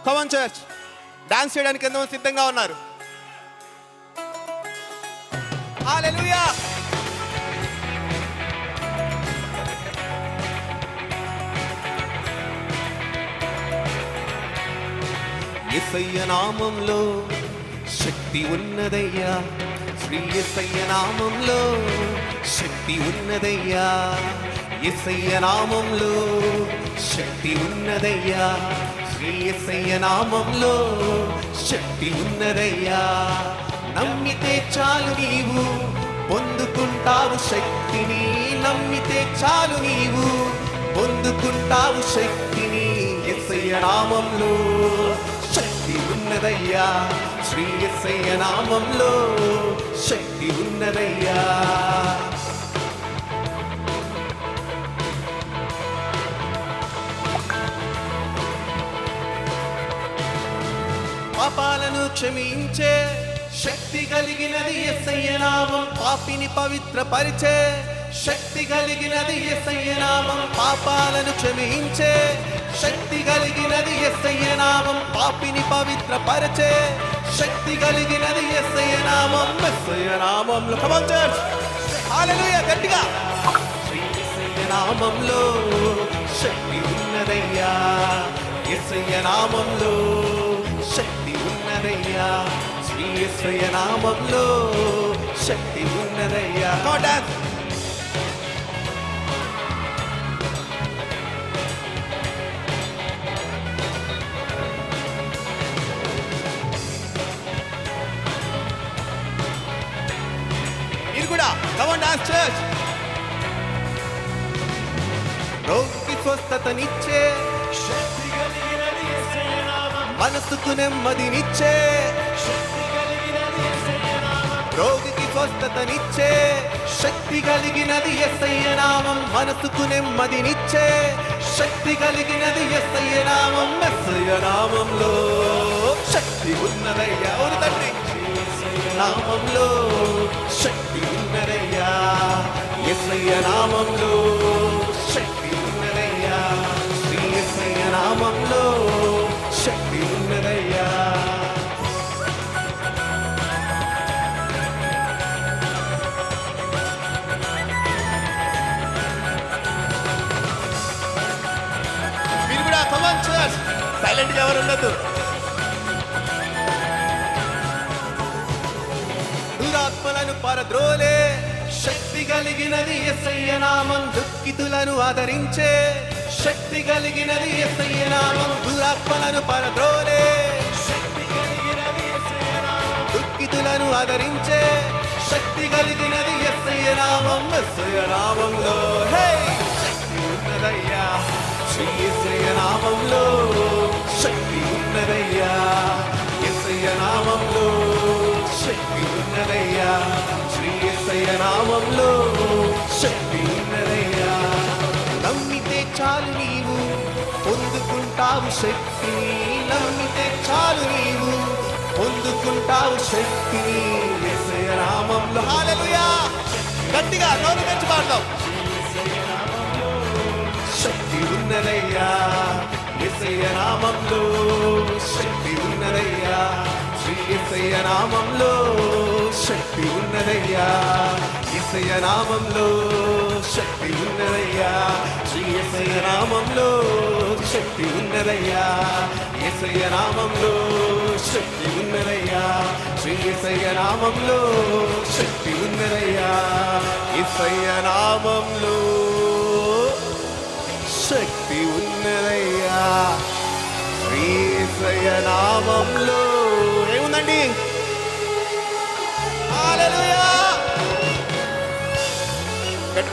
కమాన్ church, dance చేయడానికి ఎంతమంది సిద్ధంగా ఉన్నారు? హల్లెలూయా. యేసయ్య నామంలో శక్తి ఉన్నదయ్యా, శ్రీ యేసయ్య నామంలో శక్తి ఉన్నదయ్యా, యేసయ్య నామంలో శక్తి ఉన్నదయ్యా, శ్రీ యేసయ్య నామంలో శక్తి ఉన్నదయ్యా. నమ్మితే చాలు నీవు పొందుకుంటావు శక్తిని, నమ్మితే చాలు నీవు పొందుకుంటావు శక్తిని. యేసయ్య నామంలో శక్తి ఉన్నదయ్యా, శ్రీ యేసయ్య నామంలో శక్తి ఉన్నదయ్యా. పాపాలను క్షమించే శక్తి కలిగినది యేసయ్య నామం, పాపిని పవిత్రపరిచే శక్తి కలిగినది యేసయ్య నామం. పాపాలను క్షమించే శక్తి కలిగినది యేసయ్య నామం, పాపిని పవిత్రపరిచే శక్తి కలిగినది యేసయ్య నామం. యేసయ్య నామంలో కమాన్ చర్చ్, హల్లెలూయా గట్టిగా. శ్రీ యేసయ్య నామంలో శక్తి ఉన్నదయ్యా, యేసయ్య నామంలో శక్తి ఉన్నదయ్యా, శ్రీ యేసయ్య నామంలో శక్తి ఉన్నదయ్యా. డాన్స్. మీరు కూడా కమాన్ డాన్స్ చర్చ్. రోగికి స్వస్థతనిచ్చే శక్తి కలిగినది యేసయ్య నామం, మనసుకు నెమ్మదినిచ్చే శక్తి కలిగినది యేసయ్య నామం. రోగికి స్వస్థతనిచ్చే శక్తి కలిగినది యేసయ్య నామం, మనసుకు నెమ్మదినిచ్చే శక్తి కలిగినది యేసయ్య నామం. యేసయ్య నామంలో శక్తి ఉన్నదయ్యా. అవును తండ్రి, యేసయ్య నామంలో శక్తి ఉన్నదయ్యా, యేసయ్య నామంలో శక్తి ఉన్నదయ్యా, శ్రీ యేసయ్య నామంలో శక్తి ఉన్నదయ్యా. మీరు కూడా కమాన్ చర్చ్, సైలెంట్ గా ఎవరు ఉండదు. దురాత్మలను పరద్రోలే శక్తి కలిగినది యేసయ్య నామం, దుఃఖితులను ఆదరించే శక్తి కలిగినది యేసయ్య నామం. దురాత్మలను పరద్రోలే శక్తి కలిగినది యేసయ్య నామం, దుఃఖితులను ఆదరించే శక్తి కలిగినది యేసయ్య నామం. యేసయ్య నామంలో హే శక్తి ఉన్నదయ్యా, శ్రీ యేసయ్య నామంలో శక్తి ఉన్నదయ్యా, యేసయ్య నామంలో శక్తి ఉన్నదయ్యా, శ్రీ యేసయ్య నామంలో శక్తి ఉన్నదయ్యా. నమ్మితే చాలు నీవు పొందుకుంటావు శక్తిని, నమ్మితే చాలు నీవు పొందుకుంటావు శక్తిని. యేసయ్య నామంలో హల్లెలూయా గట్టిగా నోరు తెరిచి పాడదాం. శక్తి ఉన్నదయ్యా, యేసయ్య నామంలో శక్తి ఉన్నదయ్యా, శ్రీ యేసయ్య నామంలో శక్తి ఉన్నదయ్యా, యేసయ్య నామంలో శక్తి ఉన్నదయ్యా, శ్రీ యేసయ్య నామంలో శక్తి ఉన్నదయ్యా, యేసయ్య నామంలో శక్తి ఉన్నదయ్యా, శ్రీ యేసయ్య నామంలో శక్తి ఉన్నదయ్యా, యేసయ్య నామంలో శక్తి